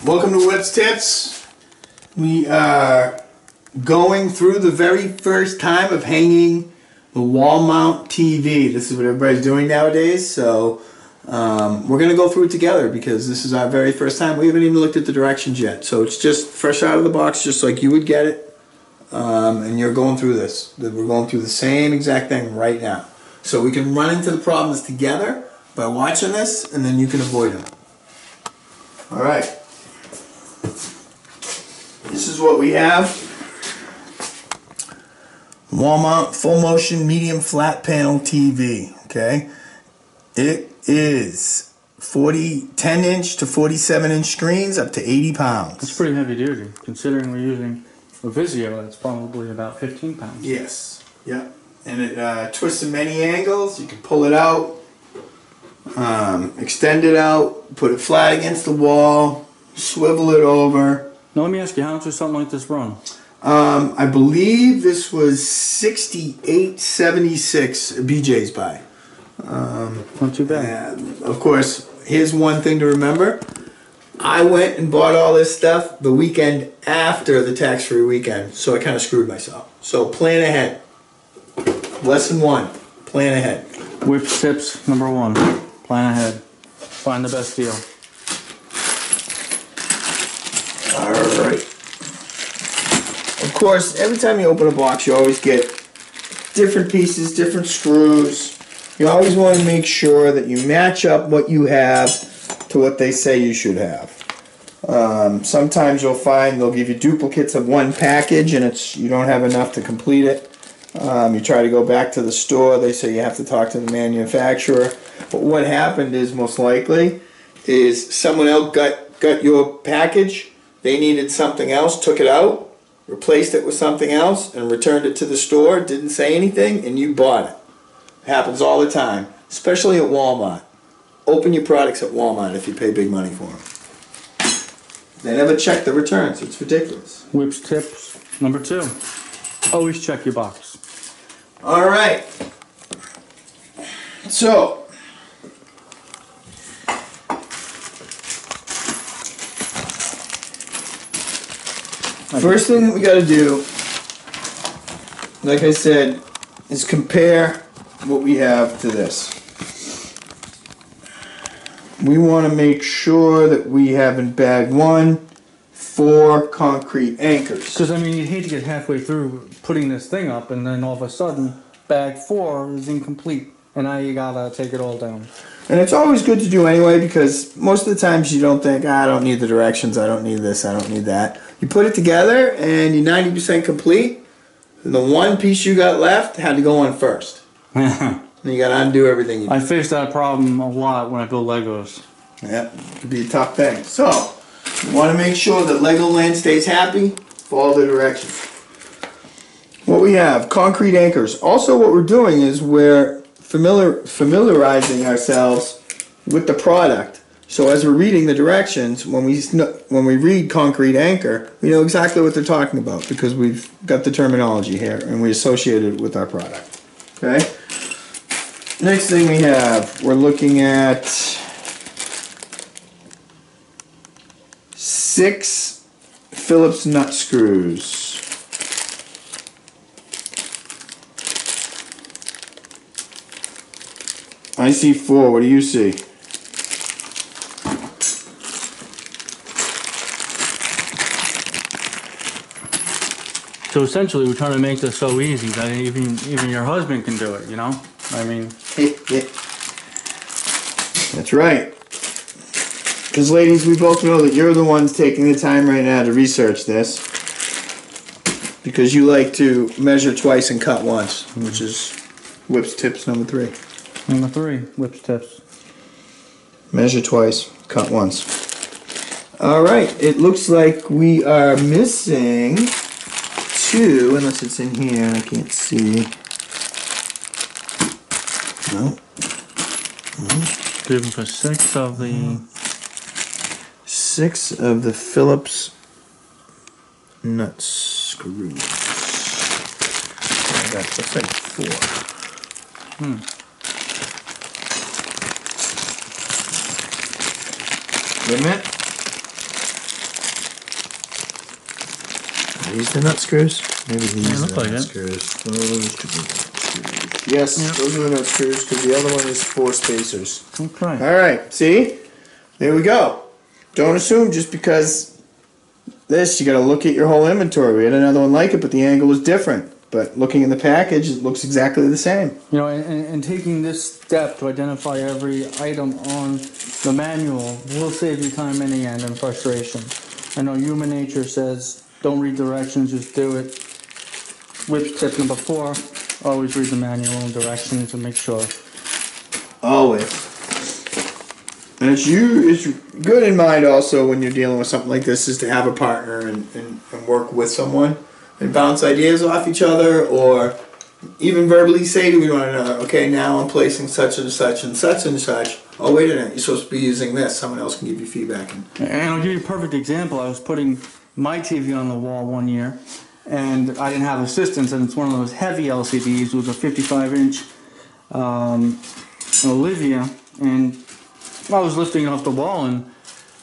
Welcome to Whips Tips. We are going through the very first time of hanging the wall mount TV. This is what everybody's doing nowadays, so we're going to go through it together because this is our very first time. We haven't even looked at the directions yet, so it's just fresh out of the box, just like you would get it, and you're going through this. We're going through the same exact thing right now. So we can run into the problems together by watching this, and then you can avoid them. All right. This is what we have. Wall mount full motion medium flat panel TV. Okay. It is 10 inch to 47 inch screens up to 80 pounds. It's pretty heavy duty. Considering we're using a Vizio, that's probably about 15 pounds. Yes. Yeah. And it twists in many angles. You can pull it out, extend it out, put it flat against the wall, swivel it over. Now let me ask you, how much does something like this run? I believe this was $68.76 BJ's buy. Not too bad. Of course, here's one thing to remember. I went and bought all this stuff the weekend after the tax-free weekend, so I kind of screwed myself. So plan ahead. Lesson 1, plan ahead. Whips tips number 1, plan ahead. Find the best deal. Alright. Of course, every time you open a box, you always get different pieces, different screws. You always want to make sure that you match up what you have to what they say you should have. Sometimes you'll find they'll give you duplicates of one package and you don't have enough to complete it. You try to go back to the store, they say you have to talk to the manufacturer. But what happened is, most likely, is someone else got your package, they needed something else, took it out, replaced it with something else, and returned it to the store, didn't say anything, and you bought it. It happens all the time, especially at Walmart. Open your products at Walmart if you pay big money for them. They never check the returns, it's ridiculous. Whips tips number 2, always check your box. Alright, so first thing that we got to do, like I said, is compare what we have to this. We want to make sure that we have in bag 1 4 concrete anchors. Because I mean, you'd hate to get halfway through putting this thing up and then all of a sudden bag 4 is incomplete and now you gotta take it all down. And it's always good to do anyway, because most of the times you don't think, I don't need the directions, I don't need this, I don't need that. You put it together and you're 90% complete, and the one piece you got left had to go on first. And you got to undo everything you did. I face that problem a lot when I build Legos. Yeah, it could be a tough thing. So, you want to make sure that Legoland stays happy, follow the directions. What we have, concrete anchors. Also what we're doing is we're familiarizing ourselves with the product. So as we're reading the directions, when we read concrete anchor, we know exactly what they're talking about because we've got the terminology here and we associate it with our product. Okay? Next thing we have, we're looking at 6 Phillips nut screws. I see 4. What do you see? So essentially, we're trying to make this so easy that even your husband can do it. You know, I mean. That's right. Because ladies, we both know that you're the ones taking the time right now to research this. Because you like to measure twice and cut once, which is Whips tips number 3. Number 3, Whips tips. Measure twice, cut once. Alright, it looks like we are missing 2, unless it's in here, I can't see. No. Looking for 6 of the... 6 of the Phillips nut screws. Looks like 4. Wait a minute. these the nut screws? Maybe these look are the like nut it. screws. Those could be nut screws. Yes, Yeah. those are the nut screws because the other one is 4 spacers. Okay. Alright, see? There we go. Don't assume just because this, you gotta look at your whole inventory. We had another one like it, but the angle was different. But looking in the package, it looks exactly the same. You know, and taking this step to identify every item on the manual will save you time in the end and frustration. I know human nature says don't read directions, just do it. Which tip number 4, always read the manual and directions to make sure. Always. And it's good in mind also when you're dealing with something like this is to have a partner and work with someone and bounce ideas off each other, or even verbally say to one another, okay, now I'm placing such and such and such and such. Oh, wait a minute, you're supposed to be using this. Someone else can give you feedback. And I'll give you a perfect example. I was putting my TV on the wall one year, and I didn't have assistance, and it's one of those heavy LCDs. It was a 55-inch Olivia, and I was lifting it off the wall, and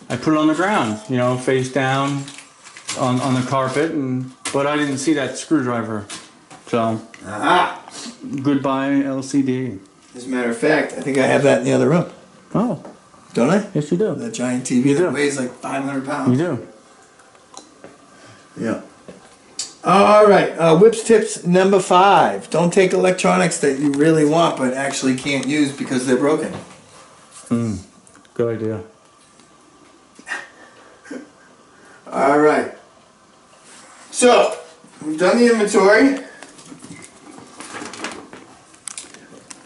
I put it on the ground, you know, face down on the carpet, but I didn't see that screwdriver. So, goodbye LCD. As a matter of fact, I think I have that in the other room. Oh, don't I? yes, you do. That giant TV You that do. weighs like 500 pounds. You do. Yeah. All right. Whips tips number 5. Don't take electronics that you really want but actually can't use because they're broken. Good idea. All right. So, we've done the inventory.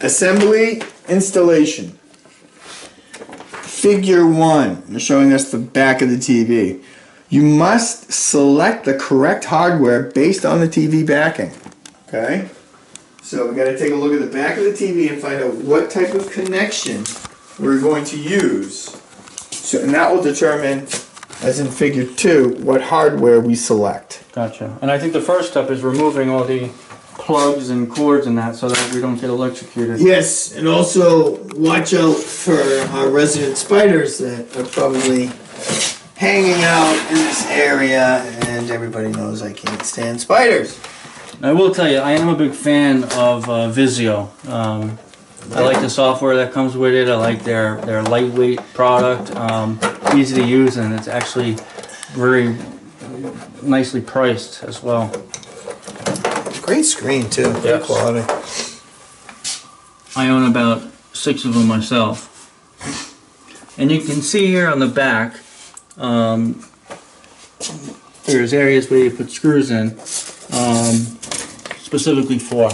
Assembly, installation. Figure 1. They're showing us the back of the TV. You must select the correct hardware based on the TV backing. Okay? So we got to take a look at the back of the TV and find out what type of connection we're going to use. So, and that will determine, as in figure 2, what hardware we select. Gotcha. And I think the first step is removing all the plugs and cords and that so that we don't get electrocuted. Yes, and also watch out for our resident spiders that are probably hanging out in this area, and everybody knows I can't stand spiders. I will tell you, I am a big fan of Vizio. I like the software that comes with it. I like their lightweight product, easy to use, and it's actually very nicely priced as well. Great screen too, good Yes. quality. I own about 6 of them myself. And you can see here on the back, there's areas where you put screws in, specifically for.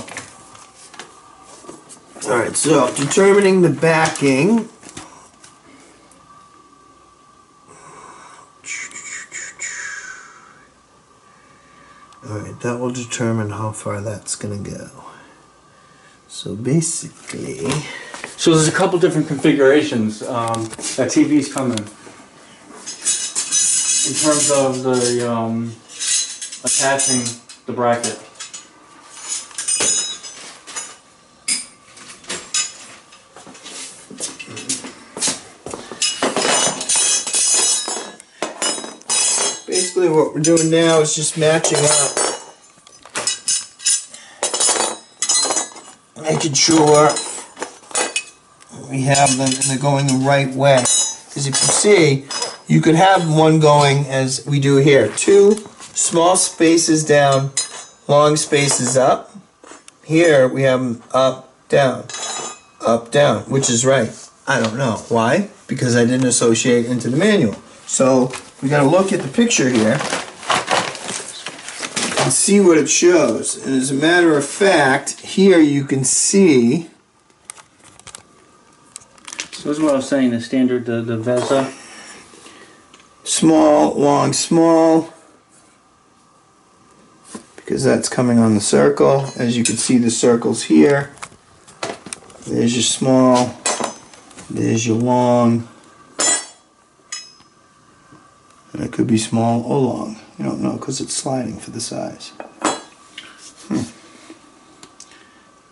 Alright, so determining the backing. Alright, that will determine how far that's going to go. So basically... So there's a couple different configurations that TVs come in. In terms of the attaching the bracket. Basically what we're doing now is just matching up. Making sure we have them and they're going the right way. As you can see, you could have one going as we do here. 2 small spaces down, long spaces up. Here we have them up, down, which is right. I don't know. Why? Because I didn't associate into the manual. So we got to look at the picture here and see what it shows. And as a matter of fact, here you can see. So this is what I was saying, the standard, the VESA. Small, long, small. Because that's coming on the circle. As you can see, the circles here. There's your small. There's your long. And it could be small or long. You don't know because it's sliding for the size.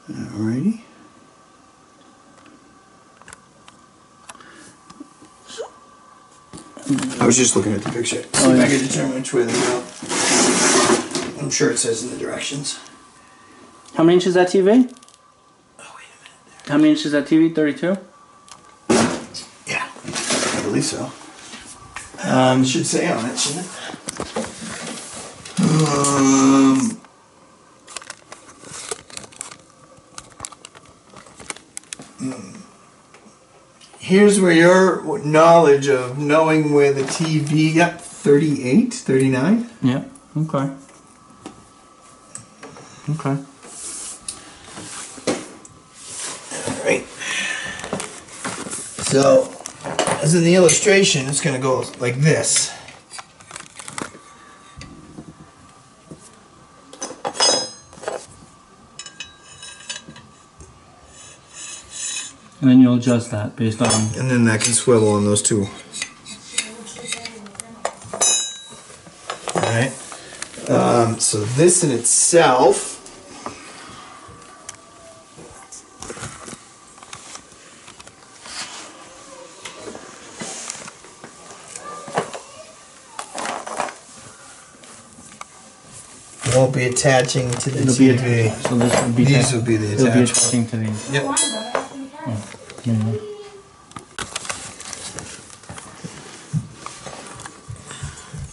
Alrighty. I was just looking at the picture. See if I can determine which way they go. I'm sure it says in the directions. How many inches is that TV? Oh, wait a minute. How many inches is that TV? 32? Yeah, I believe so. It should say on it, shouldn't it? Here's where your knowledge of knowing where the TV, yep, 38, 39. Yeah, okay. Okay. Alright. So, as in the illustration, it's going to go like this. And then you'll adjust that based on... And then that can swivel on those two. Alright. So this in itself won't be attaching to the TV. So this would be... These would be the It'll be attachments. attaching to these. Yep. Yeah.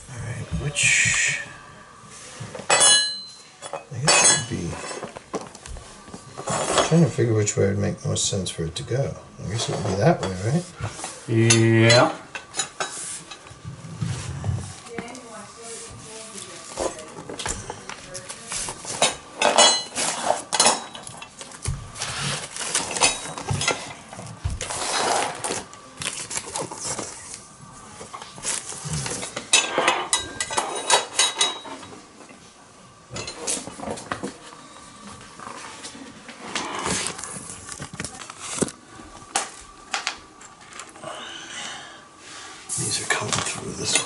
Alright, which I guess it would be I'm trying to figure which way would make most sense for it to go. I guess it would be that way, right? Yeah. These are coming through this way.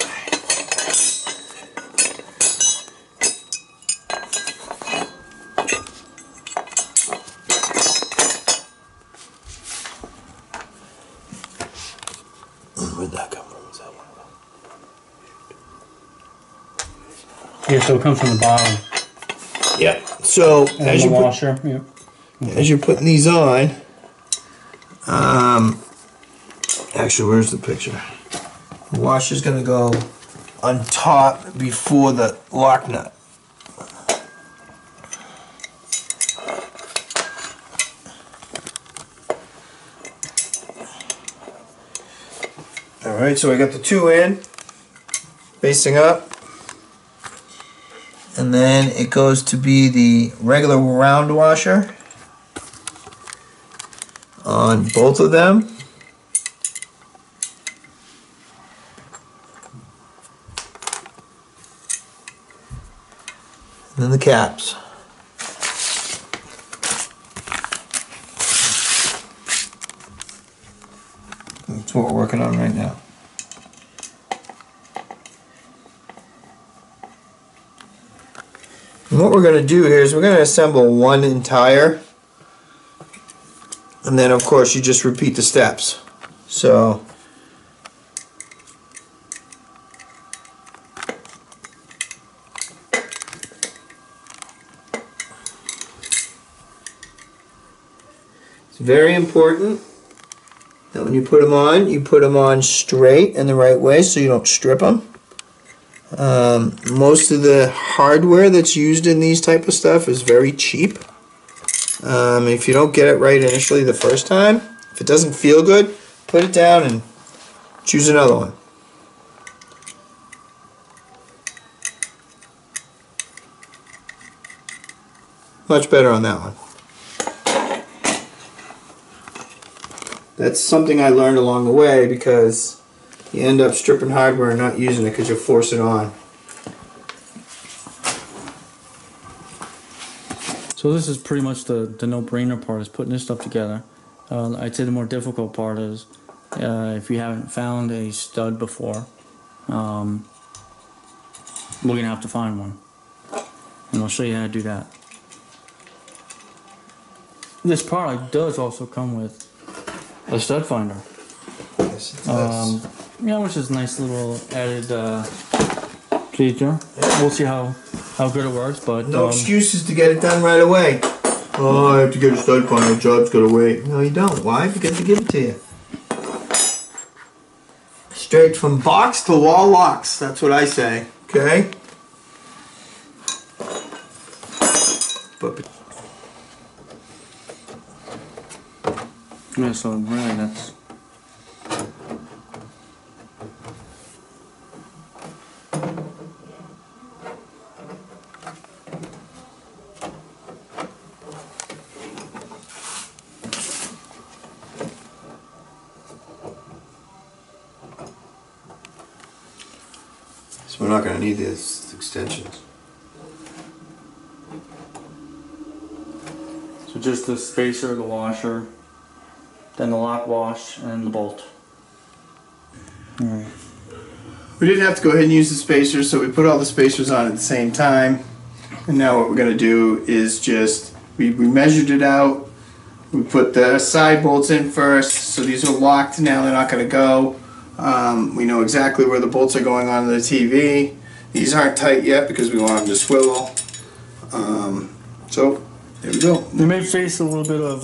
Where'd that come from? Is that one of them? Yeah, so it comes from the bottom. Yeah. So And as the you washer. Yeah. as you're putting these on, actually, where's the picture? The washer's gonna go on top before the lock nut. All right, so I got the two in, facing up, and then it goes to be the regular round washer on both of them. And then the caps. That's what we're working on right now. And what we're going to do here is we're going to assemble one entire, and then of course you just repeat the steps. So it's very important that when you put them on straight and the right way so you don't strip them. Most of the hardware that's used in these type of stuff is very cheap. If you don't get it right initially the first time, if it doesn't feel good, put it down and choose another one. Much better on that one. That's something I learned along the way because you end up stripping hardware and not using it because you force it on. So this is pretty much the no-brainer part, is putting this stuff together. I'd say the more difficult part is if you haven't found a stud before, we're going to have to find one. And I'll show you how to do that. This product does also come with a stud finder. Yes, it does. Yeah, which is a nice little added feature. We'll see how how good it works, but no excuses to get it done right away. Oh, I have to get a stud finder. Job's gotta wait. No, you don't. Why? Because they give it to you. Straight from box to wall locks. That's what I say. Okay. But yeah, so really that's. so we're not gonna need these extensions. So just the spacer, the washer, then the lock wash, and the bolt. Alright. We didn't have to go ahead and use the spacers, so we put all the spacers on at the same time. And now what we're gonna do is just, we measured it out. We put the side bolts in first, so these are locked now, they're not gonna go. We know exactly where the bolts are going on the TV. These aren't tight yet because we want them to swivel. So, there we go. You may face a little bit of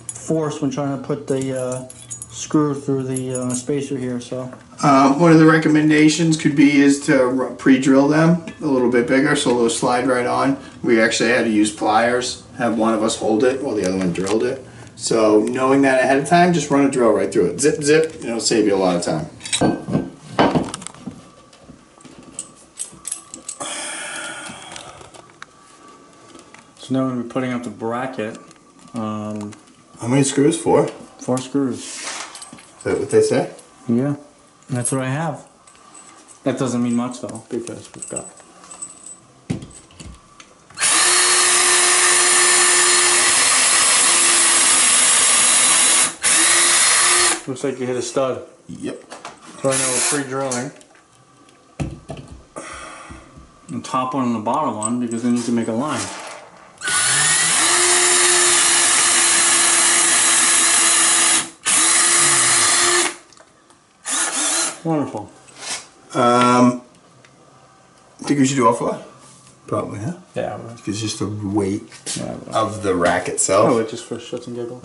force when trying to put the screw through the spacer here, so. One of the recommendations could be is to pre-drill them a little bit bigger so they'll slide right on. We actually had to use pliers, have one of us hold it while the other one drilled it. So knowing that ahead of time, just run a drill right through it. Zip, zip, and it'll save you a lot of time. So now we're putting up the bracket. How many screws? 4? 4 screws. Is that what they say? Yeah, that's what I have. That doesn't mean much though, because we've got. Looks like you hit a stud. Yep. So I know we're pre-drilling. The top one and the bottom one, because then you can make a line. Wonderful. Think we should do all 4? Probably, huh? Yeah. Because just the weight of the rack itself. Oh, it's just for shits and giggles.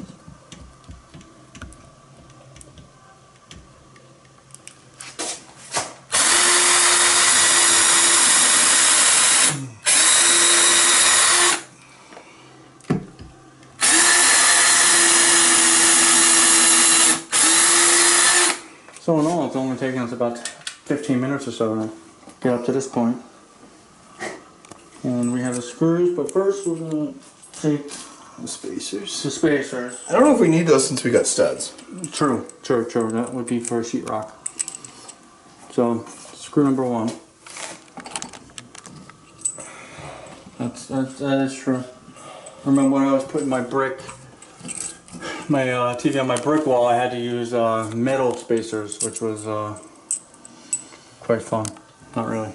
So in all, it's only taken us about 15 minutes or so to get up to this point. And we have the screws, but first we're going to take The spacers. the spacers. I don't know if we need those since we got studs. True. That would be for a sheetrock. So, screw number 1. That is true. Remember when I was putting my TV on my brick wall, I had to use metal spacers, which was quite fun. Not really.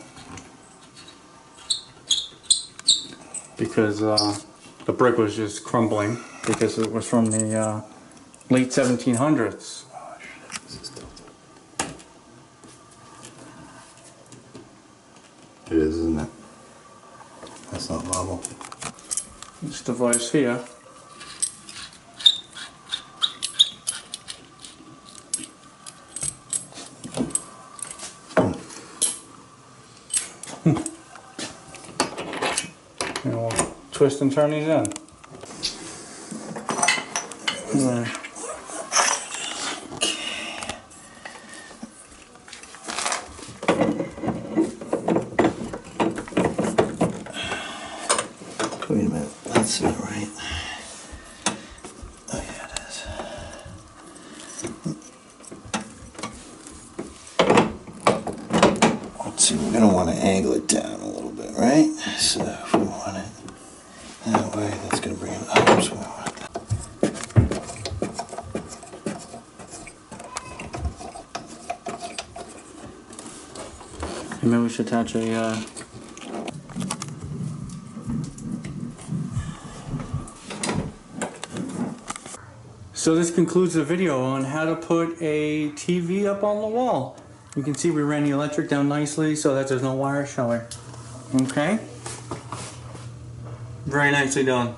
Because the brick was just crumbling, because it was from the late 1700s. Oh shit, this is tilted. It is, isn't it? That's not level. This device here. And we'll twist and turn these in. Wait a minute, that's not right. Oh yeah, it is. Let's see, we're gonna want to angle it down a little bit, right? So if we want it that way, that's gonna bring it up. So we want it that. Maybe we should attach a So this concludes the video on how to put a TV up on the wall. You can see we ran the electric down nicely so that there's no wire showing. Okay? Very nicely done.